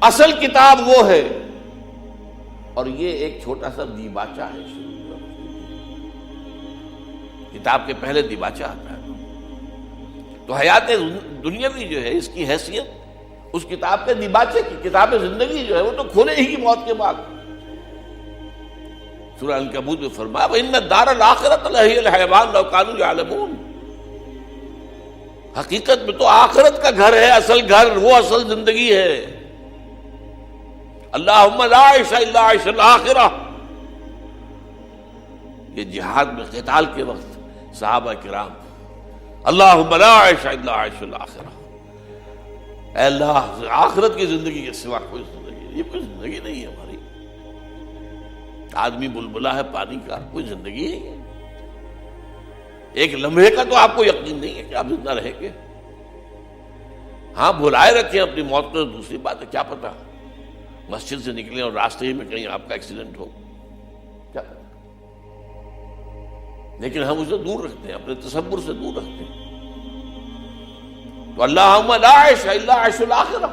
اصل کتاب وہ ہے، اور یہ ایک چھوٹا سا دیباچہ ہے، کتاب کے پہلے دیباچہ آتا ہے۔ تو حیات دنیاوی جو ہے اس کی حیثیت اس کتاب کے دیباچے کی، کتاب زندگی جو ہے وہ تو کھولے ہی کی موت کے بعد۔ سورہ عنکبوت میں فرمایا وَإِنَّ الدَّارَ الْآخِرَةَ لَهِيَ الْحَيَوَانُ لَوْ كَانُوا يَعْلَمُونَ، حقیقت میں تو آخرت کا گھر ہے، اصل گھر، وہ اصل زندگی ہے۔ اللہم لا عیش الا عیش الآخرہ، یہ جہاد میں قتال کے وقت صحابہ کرام اللہم لا عیش الا عیش الآخرہ، اے اللہ آخرت کی زندگی کے سوا کوئی زندگی، یہ کوئی زندگی نہیں ہے ہماری۔ آدمی بلبلا ہے پانی کا، کوئی زندگی نہیں ہے۔ ایک لمحے کا تو آپ کو یقین نہیں ہے کہ آپ زندہ رہیں گے۔ ہاں بھلائے رکھیں اپنی موت کو، دوسری بات ہے، کیا پتا مسجد سے نکلیں اور راستے ہی میں کہیں آپ کا ایکسیڈنٹ ہو، کیا پتا۔ لیکن ہم اسے دور رکھتے ہیں، اپنے تصور سے دور رکھتے ہیں۔ تو اللہم لا عیش الا عیش الآخرہ،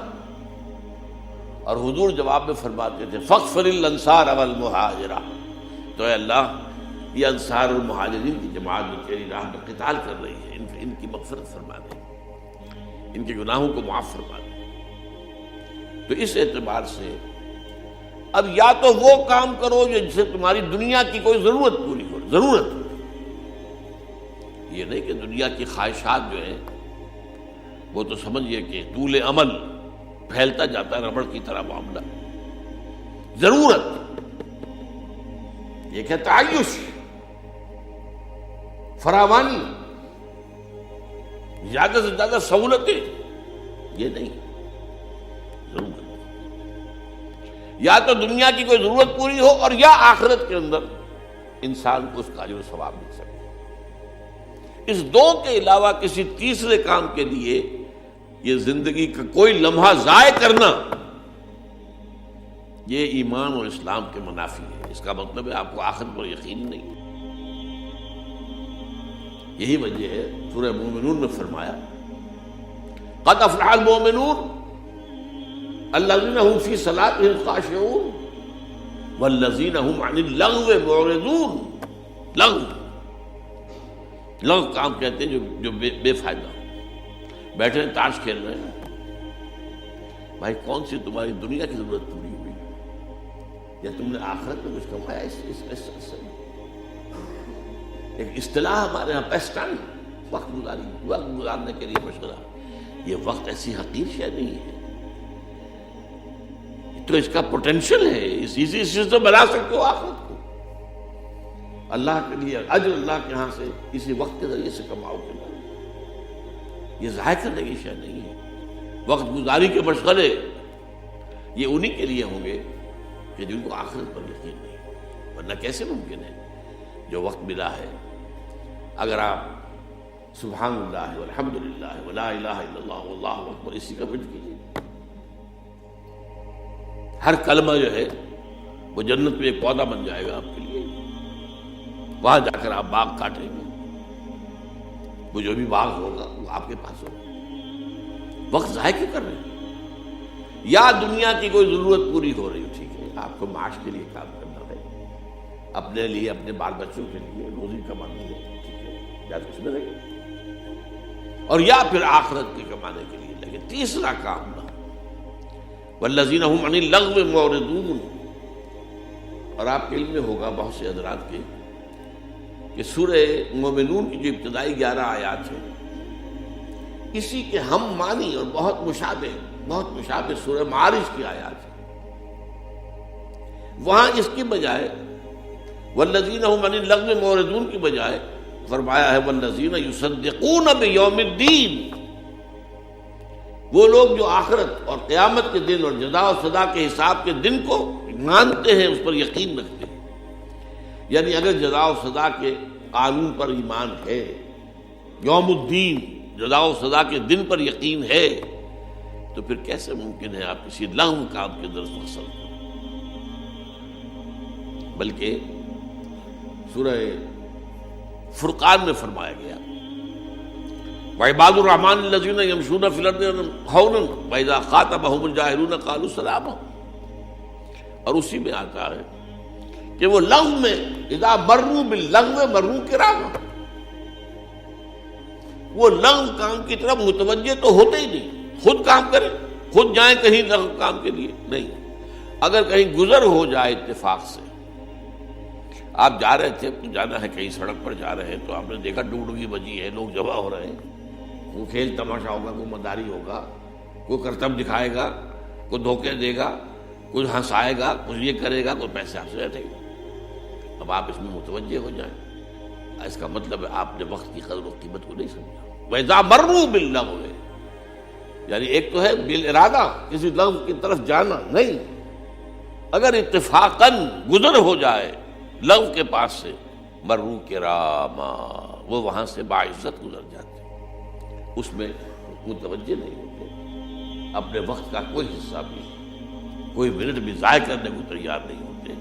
اور حضور جواب میں فرماتے تھے فاغفر الانصار والمہاجرہ، تو اے اللہ یہ انصار اور مہاجرین کی جماعت جو تیری راہ میں قتال کر رہی ہے، ان کی مغفرت فرما دے، ان کے گناہوں کو معاف فرما دے۔ تو اس اعتبار سے اب یا تو وہ کام کرو جس سے تمہاری دنیا کی کوئی ضرورت پوری ہو، ضرورت، یہ نہیں کہ دنیا کی خواہشات جو ہیں وہ تو سمجھئے کہ طول عمل پھیلتا جاتا ہے ربڑ کی طرح معاملہ۔ ضرورت ایک ہے تعیش، فراوانی، زیادہ سے زیادہ سہولتیں، یہ نہیں، ضرورت۔ یا تو دنیا کی کوئی ضرورت پوری ہو، اور یا آخرت کے اندر انسان کو اس کا اجر و ثواب مل سکے۔ اس دو کے علاوہ کسی تیسرے کام کے لیے یہ زندگی کا کوئی لمحہ ضائع کرنا، یہ ایمان اور اسلام کے منافی ہے۔ اس کا مطلب ہے آپ کو آخرت پر یقین نہیں۔ یہی وجہ ہے سورہ مومنون میں فرمایا قد افلح المؤمنون الذین هم فی صلاتهم خاشعون والذین هم عن اللغو معرضون۔ لغو کام کہتے ہیں جو بے فائدہ، بیٹھے ہیں تاش کھیل رہے ہیں، بھائی کون سی تمہاری دنیا کی ضرورت پوری ہوئی یا تم نے آخرت میں کچھ کمایا؟ اس سے ایک اصطلاح ہمارے یہاں پیس ٹائم، وقت گزارنے کے لیے مشغلہ، یہ وقت ایسی حقیر شے نہیں ہے، تو اس کا پوٹینشل ہے، اسی سے بنا سکتے ہو آخرت کو، اللہ کے لیے اجر اللہ کے ہاں سے اسی وقت کے ذریعے سے کماؤ گے، یہ ضائع کرنے کی شے نہیں ہے۔ وقت گزاری کے مشغلے یہ انہی کے لیے ہوں گے کہ جن کو آخرت پر یقین نہیں، ورنہ کیسے ممکن ہے جو وقت ملا ہے اگر آپ سبحان اللہ والحمد للہ ولا الہ الا اللہ واللہ اکبر اسی کا ذکر کیجیے، ہر کلمہ جو ہے وہ جنت میں ایک پودا بن جائے گا آپ کے لیے، وہاں جا کر آپ باغ کاٹیں گے، وہ جو بھی باغ ہوگا وہ آپ کے پاس ہوگا۔ وقت ضائع کیوں کر رہے ہیں؟ یا دنیا کی کوئی ضرورت پوری ہو رہی ہے، ٹھیک ہے، آپ کو معاش کے لیے کام کرنا ہے، اپنے لیے اپنے بال بچوں کے لیے روزی کمانی ہے، ٹھیک ہے، یا تو اس میں لگے، اور یا پھر آخرت کے کمانے کے لیے لگے۔ تیسرا کام نہ، والذین هم عن اللغو معرضون، اور آپ کے علم میں ہوگا بہت سے حضرات کے کہ سورہ مومنون کی جو ابتدائی 11 آیات ہیں اسی کے ہم معنی اور بہت مشابہ سورہ معارج کی آیات ہیں، وہاں اس کی بجائے والذین هم عن اللغو معرضون کی بجائے فرمایا ہے والذین یصدقون بیوم الدین، وہ لوگ جو آخرت اور قیامت کے دن اور جزا و سزا کے حساب کے دن کو مانتے ہیں، اس پر یقین رکھتے ہیں۔ یعنی اگر جزا و سزا کے قانون پر ایمان ہے، یوم الدین جزا و سزا کے دن پر یقین ہے، تو پھر کیسے ممکن ہے آپ کسی لغو کام کے اندر فصل کریں؟ بلکہ سورہ فرقان میں فرمایا گیا وعباد الرحمن الذین یمشون فی الارض ہونا واذا خاطبهم الجاہلون قالوا سلاما. اور اسی میں آتا ہے کہ وہ لغو میں اذا مروا باللغو مروا کراما، وہ لغو کام کی طرف متوجہ تو ہوتے ہی نہیں، خود کام کریں، خود جائیں کہیں لغو کام کے لیے نہیں. اگر کہیں گزر ہو جائے اتفاق سے، آپ جا رہے تھے، جانا ہے کہیں سڑک پر جا رہے ہیں تو آپ نے دیکھا ڈگڈگی بجی ہے، لوگ جمع ہو رہے ہیں، کوئی کھیل تماشا ہوگا، کوئی مداری ہوگا، کوئی کرتب دکھائے گا، کوئی دھوکے دے گا، کوئی ہنسائے گا، کچھ یہ کرے گا، کوئی پیسے آپ سے رہتے گا. اب آپ اس میں متوجہ ہو جائیں، اس کا مطلب ہے آپ نے وقت کی قدر و قیمت کو نہیں سمجھا. وَإِذَا مَرُّوا بِاللَّغْوِ، یعنی ایک تو ہے بالارادہ کسی لغو کی طرف جانا نہیں، اگر اتفاقاً گزر ہو جائے لغو کے پاس سے مروا کراما، وہ وہاں سے باعزت گزر جاتے، اس میں متوجہ نہیں ہوتے، اپنے وقت کا کوئی حصہ بھی، کوئی منٹ بھی ضائع کرنے کو تیار نہیں ہوتے.